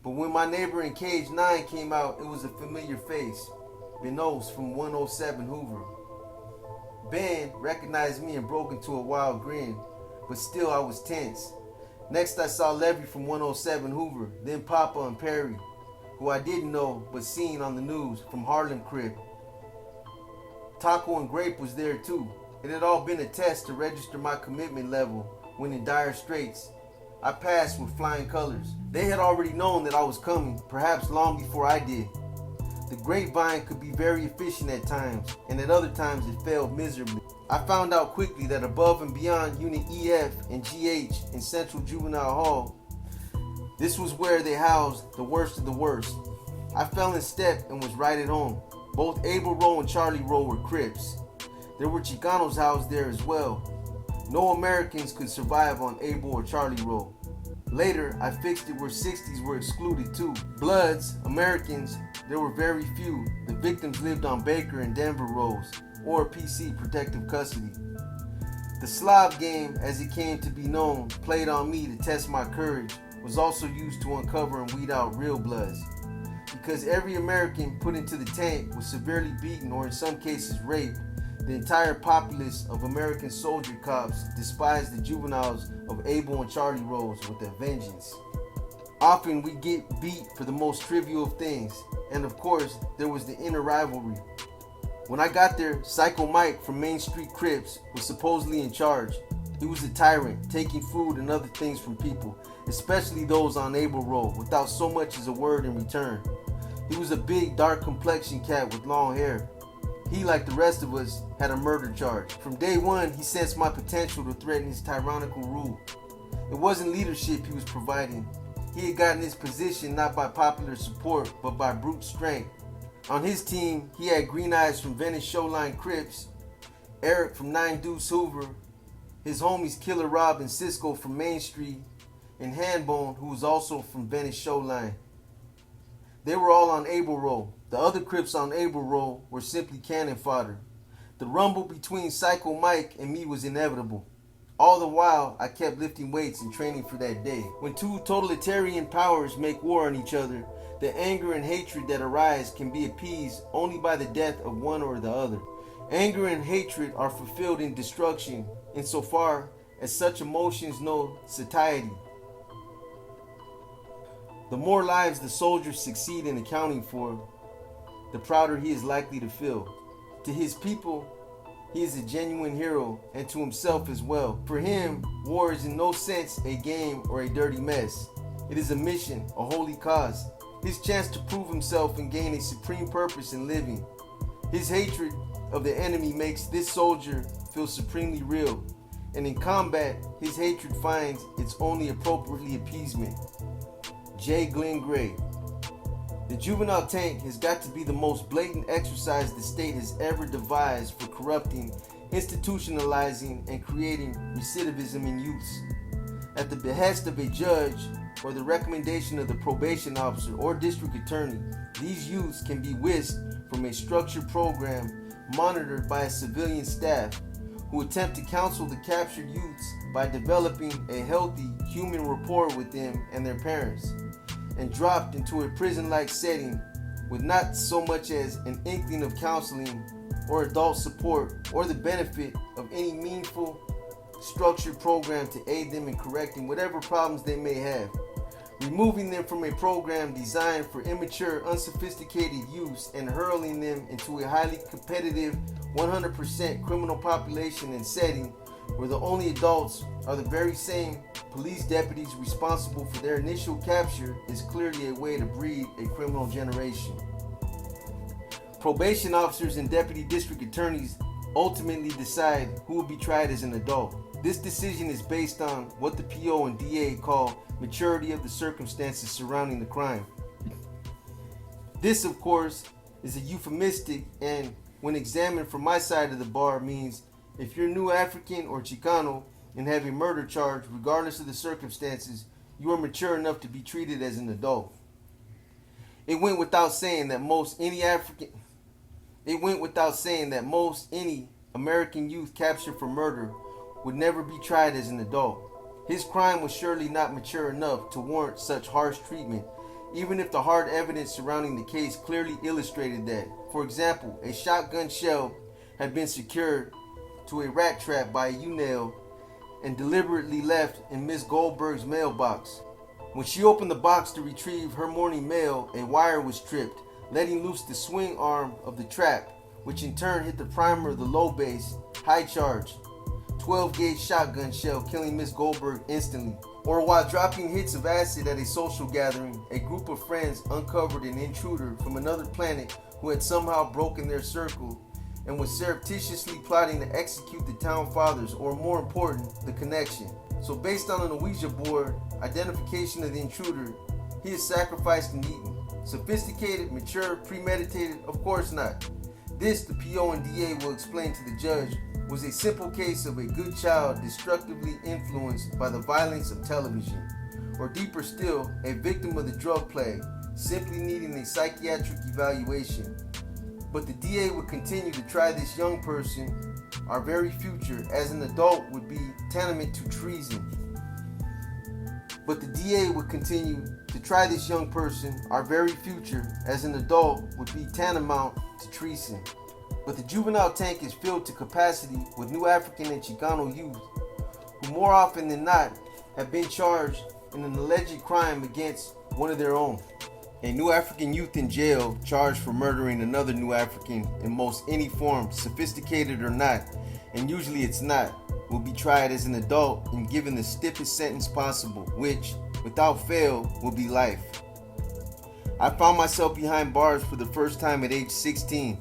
But when my neighbor in Cage 9 came out, it was a familiar face. Benos from 107 Hoover. Ben recognized me and broke into a wild grin, but still I was tense. Next I saw Levy from 107 Hoover, then Papa and Perry, who I didn't know but seen on the news from Harlem Crib. Taco and Grape was there too. It had all been a test to register my commitment level when in dire straits. I passed with flying colors. They had already known that I was coming, perhaps long before I did. The grapevine could be very efficient at times, and at other times it failed miserably. I found out quickly that above and beyond Unit EF and GH in Central Juvenile Hall, this was where they housed the worst of the worst. I fell in step and was right at home. Both Abel Row and Charlie Row were Crips. There were Chicanos housed there as well. No Americans could survive on Abel or Charlie Row. Later, I fixed it where 60s were excluded too. Bloods, Americans, there were very few. The victims lived on Baker and Denver rows, or PC protective custody. The Slav game, as it came to be known, played on me to test my courage, was also used to uncover and weed out real bloods. Because every American put into the tank was severely beaten or in some cases raped, the entire populace of American soldier cops despised the juveniles of Abel and Charlie Rows with a vengeance. Often we get beat for the most trivial of things, and of course there was the inner rivalry. When I got there, Psycho Mike from Main Street Crips was supposedly in charge. He was a tyrant, taking food and other things from people, especially those on Abel Row, without so much as a word in return. He was a big, dark complexioned cat with long hair. He, like the rest of us, had a murder charge. From day one, he sensed my potential to threaten his tyrannical rule. It wasn't leadership he was providing. He had gotten his position not by popular support, but by brute strength. On his team, he had Green Eyes from Venice Showline Crips, Eric from 9 Deuce Hoover, his homies Killer Rob and Cisco from Main Street, and Handbone, who was also from Venice Showline. They were all on Abel Row. The other Crips on Abel Row were simply cannon fodder. The rumble between Psycho Mike and me was inevitable. All the while, I kept lifting weights and training for that day. When two totalitarian powers make war on each other, the anger and hatred that arise can be appeased only by the death of one or the other. Anger and hatred are fulfilled in destruction insofar as such emotions know satiety. The more lives the soldiers succeed in accounting for, the prouder he is likely to feel. To his people, he is a genuine hero, and to himself as well. For him, war is in no sense a game or a dirty mess. It is a mission, a holy cause. His chance to prove himself and gain a supreme purpose in living. His hatred of the enemy makes this soldier feel supremely real, and in combat, his hatred finds its only appropriately appeasement. J. Glenn Gray. The juvenile tank has got to be the most blatant exercise the state has ever devised for corrupting, institutionalizing, and creating recidivism in youths. At the behest of a judge or the recommendation of the probation officer or district attorney, these youths can be whisked from a structured program monitored by a civilian staff who attempt to counsel the captured youths by developing a healthy human rapport with them and their parents, and dropped into a prison-like setting with not so much as an inkling of counseling or adult support or the benefit of any meaningful structured program to aid them in correcting whatever problems they may have. Removing them from a program designed for immature, unsophisticated youths and hurling them into a highly competitive 100% criminal population and setting where the only adults are the very same police deputies responsible for their initial capture is clearly a way to breed a criminal generation. Probation officers and deputy district attorneys ultimately decide who will be tried as an adult. This decision is based on what the PO and DA call maturity of the circumstances surrounding the crime. This, of course, is a euphemistic and, when examined from my side of the bar, means if you're new African or Chicano and have a murder charge, regardless of the circumstances, you are mature enough to be treated as an adult. It went without saying that most any American youth captured for murder would never be tried as an adult. His crime was surely not mature enough to warrant such harsh treatment, even if the hard evidence surrounding the case clearly illustrated that. For example, a shotgun shell had been secured to a rat trap by a U-nail and deliberately left in Miss Goldberg's mailbox. When she opened the box to retrieve her morning mail, a wire was tripped, letting loose the swing arm of the trap, which in turn hit the primer of the low base, high charge, 12-gauge shotgun shell, killing Miss Goldberg instantly. Or while dropping hits of acid at a social gathering, a group of friends uncovered an intruder from another planet who had somehow broken their circle and was surreptitiously plotting to execute the town fathers, or more important, the connection. So based on an Ouija board identification of the intruder, he is sacrificed and eaten. Sophisticated, mature, premeditated? Of course not. This, the PO and DA will explain to the judge, was a simple case of a good child destructively influenced by the violence of television. Or deeper still, a victim of the drug plague, simply needing a psychiatric evaluation. But the DA would continue to try this young person, our very future, as an adult would be tantamount to treason. But the DA would continue to try this young person, our very future, as an adult would be tantamount to treason. But the juvenile tank is filled to capacity with new African and Chicano youth who more often than not have been charged in an alleged crime against one of their own. A new African youth in jail charged for murdering another new African in most any form, sophisticated or not, and usually it's not, will be tried as an adult and given the stiffest sentence possible, which, without fail, will be life. I found myself behind bars for the first time at age 16.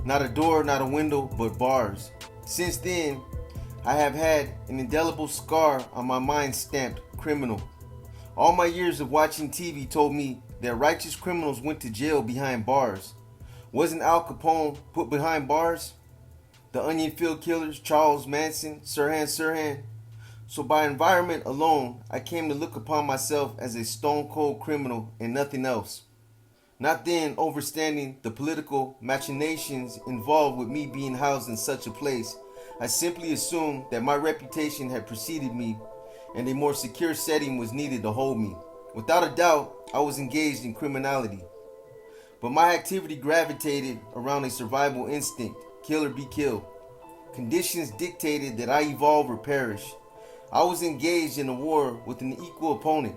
Not a door, not a window, but bars. Since then, I have had an indelible scar on my mind stamped criminal. All my years of watching TV told me that righteous criminals went to jail behind bars. Wasn't Al Capone put behind bars? The Onion Field Killers, Charles Manson, Sirhan. So by environment alone, I came to look upon myself as a stone cold criminal and nothing else. Not then understanding the political machinations involved with me being housed in such a place, I simply assumed that my reputation had preceded me and a more secure setting was needed to hold me. Without a doubt, I was engaged in criminality. But my activity gravitated around a survival instinct, kill or be killed. Conditions dictated that I evolve or perish. I was engaged in a war with an equal opponent.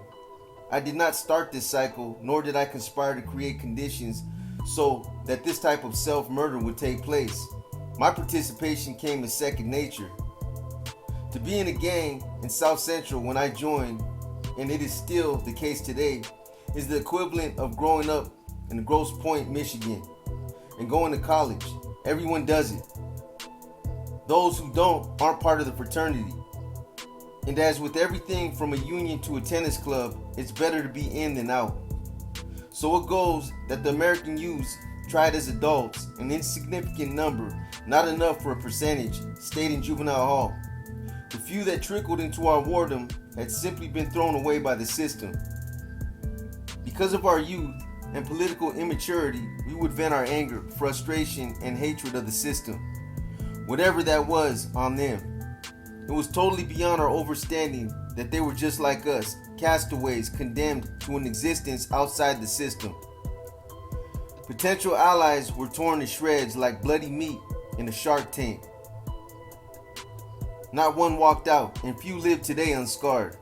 I did not start this cycle, nor did I conspire to create conditions so that this type of self-murder would take place. My participation came as second nature. To be in a gang in South Central when I joined, and it is still the case today, is the equivalent of growing up in Grosse Pointe, Michigan, and going to college. Everyone does it. Those who don't aren't part of the fraternity. And as with everything from a union to a tennis club, it's better to be in than out. So it goes that the American youths tried as adults, an insignificant number, not enough for a percentage, stayed in juvenile hall. The few that trickled into our wardom had simply been thrown away by the system. Because of our youth and political immaturity, we would vent our anger, frustration, and hatred of the system, whatever that was, on them. It was totally beyond our understanding that they were just like us, castaways condemned to an existence outside the system. Potential allies were torn to shreds like bloody meat in a shark tank. Not one walked out, and few live today unscarred.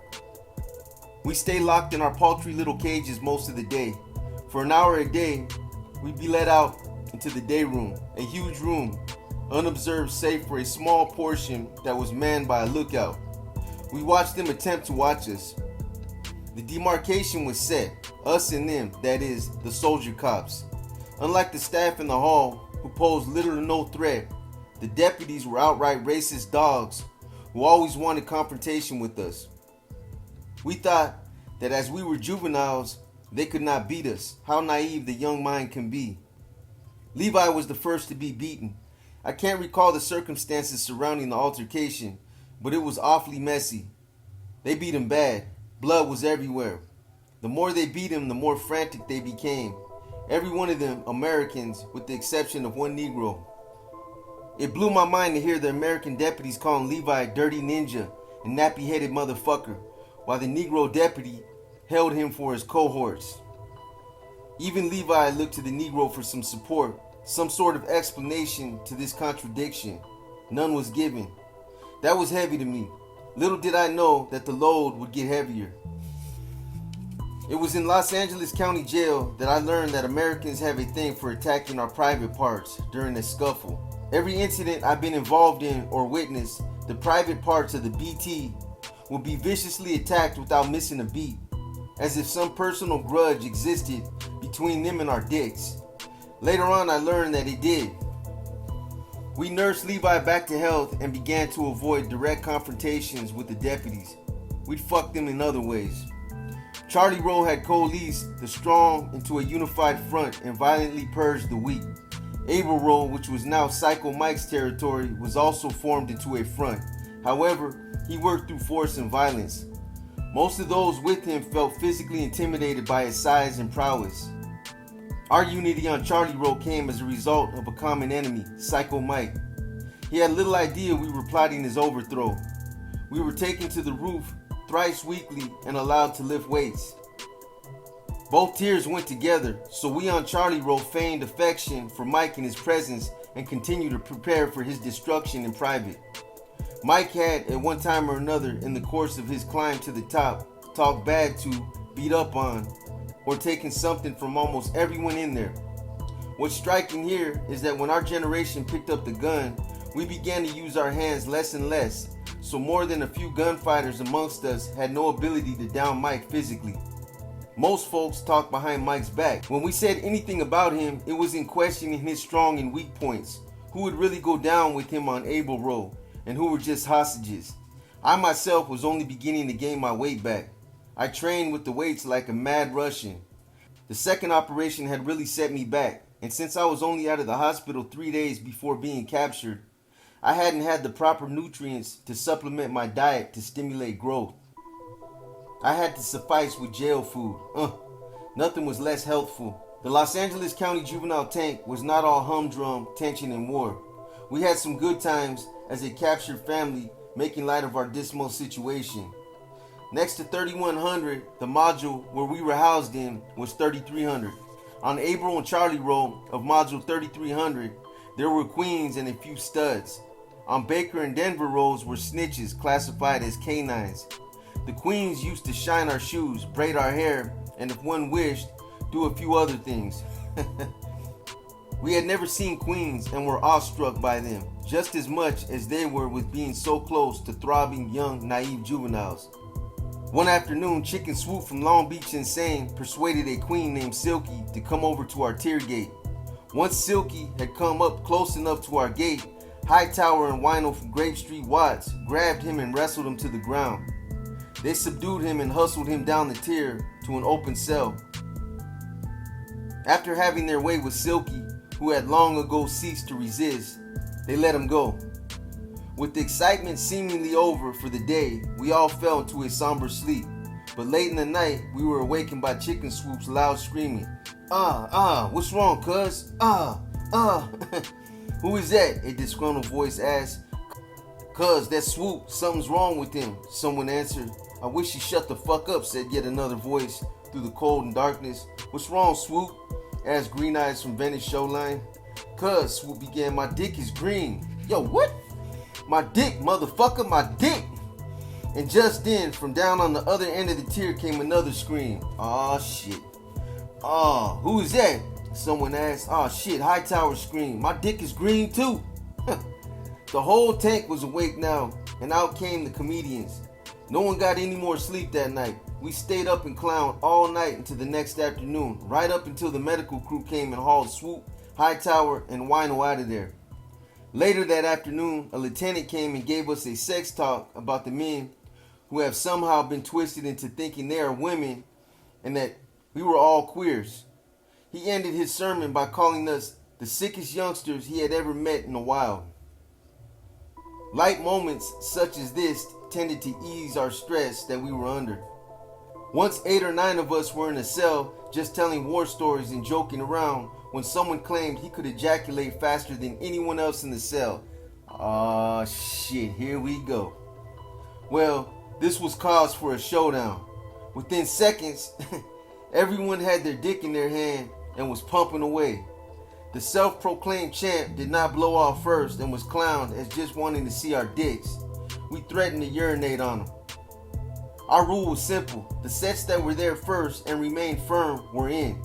We stay locked in our paltry little cages most of the day. For an hour a day, we'd be let out into the day room, a huge room, unobserved save for a small portion that was manned by a lookout. We watched them attempt to watch us. The demarcation was set, us and them, that is, the soldier cops. Unlike the staff in the hall, who posed little or no threat, the deputies were outright racist dogs who always wanted confrontation with us. We thought that as we were juveniles, they could not beat us. How naive the young mind can be. Levi was the first to be beaten. I can't recall the circumstances surrounding the altercation, but it was awfully messy. They beat him bad. Blood was everywhere. The more they beat him, the more frantic they became. Every one of them Americans, with the exception of one Negro. It blew my mind to hear the American deputies calling Levi a dirty ninja and nappy-headed motherfucker, while the Negro deputy held him for his cohorts. Even Levi looked to the Negro for some support, some sort of explanation to this contradiction. None was given. That was heavy to me. Little did I know that the load would get heavier. It was in Los Angeles County Jail that I learned that Americans have a thing for attacking our private parts during a scuffle. Every incident I've been involved in or witnessed, the private parts of the BT will be viciously attacked without missing a beat, as if some personal grudge existed between them and our dicks. Later on, I learned that it did. We nursed Levi back to health and began to avoid direct confrontations with the deputies. We'd fuck them in other ways. Charlie Rowe had coalesced the strong into a unified front and violently purged the weak. Abel Rowe, which was now Psycho Mike's territory, was also formed into a front. However, he worked through force and violence. Most of those with him felt physically intimidated by his size and prowess. Our unity on Charlie Rowe came as a result of a common enemy, Psycho Mike. He had little idea we were plotting his overthrow. We were taken to the roof thrice weekly and allowed to lift weights. Both tiers went together, so we on Charlie Rowe feigned affection for Mike in his presence and continued to prepare for his destruction in private. Mike had, at one time or another in the course of his climb to the top, talked bad to, beat up on, or taken something from almost everyone in there. What's striking here is that when our generation picked up the gun, we began to use our hands less and less, so more than a few gunfighters amongst us had no ability to down Mike physically. Most folks talked behind Mike's back. When we said anything about him, it was in questioning his strong and weak points, who would really go down with him on Abel Rowe, and who were just hostages. I myself was only beginning to gain my weight back. I trained with the weights like a mad Russian. The second operation had really set me back, and since I was only out of the hospital 3 days before being captured, I hadn't had the proper nutrients to supplement my diet to stimulate growth. I had to suffice with jail food. Nothing was less healthful. The Los Angeles County Juvenile Tank was not all humdrum, tension, and war. We had some good times as a captured family making light of our dismal situation. Next to 3100, the module where we were housed in was 3300. On April and Charlie Rowe of module 3300, there were queens and a few studs. On Baker and Denver rows were snitches classified as canines. The queens used to shine our shoes, braid our hair, and if one wished, do a few other things. We had never seen queens and were awestruck by them, just as much as they were with being so close to throbbing young, naive juveniles. One afternoon, Chicken Swoop from Long Beach Insane persuaded a queen named Silky to come over to our tier gate. Once Silky had come up close enough to our gate, Hightower and Wino from Grape Street Watts grabbed him and wrestled him to the ground. They subdued him and hustled him down the tier to an open cell. After having their way with Silky, who had long ago ceased to resist, they let him go. With the excitement seemingly over for the day, we all fell into a somber sleep. But late in the night, we were awakened by Chicken Swoop's loud screaming. What's wrong, cuz? Who is that? A disgruntled voice asked. Cuz, that Swoop, something's wrong with him, someone answered. I wish he shut the fuck up, said yet another voice through the cold and darkness. What's wrong, Swoop? Asked Green Eyes from Venice Showline. Cuz, Swoop began, my dick is green. Yo, what? My dick, motherfucker, my dick! And just then, from down on the other end of the tier came another scream. Aw, shit. Who is that? Someone asked. Aw, shit, Hightower screamed. My dick is green too. The whole tank was awake now, and out came the comedians. No one got any more sleep that night. We stayed up and clowned all night until the next afternoon, right up until the medical crew came and hauled Swoop, Hightower, and Wino out of there. Later that afternoon, a lieutenant came and gave us a sex talk about the men who have somehow been twisted into thinking they are women and that we were all queers. He ended his sermon by calling us the sickest youngsters he had ever met in the wild. Light moments such as this tended to ease our stress that we were under. Once 8 or 9 of us were in a cell just telling war stories and joking around when someone claimed he could ejaculate faster than anyone else in the cell. Aw, shit, here we go. Well, this was cause for a showdown. Within seconds, Everyone had their dick in their hand and was pumping away. The self-proclaimed champ did not blow off first and was clowned as just wanting to see our dicks. We threatened to urinate on them. Our rule was simple. The sets that were there first and remained firm were in.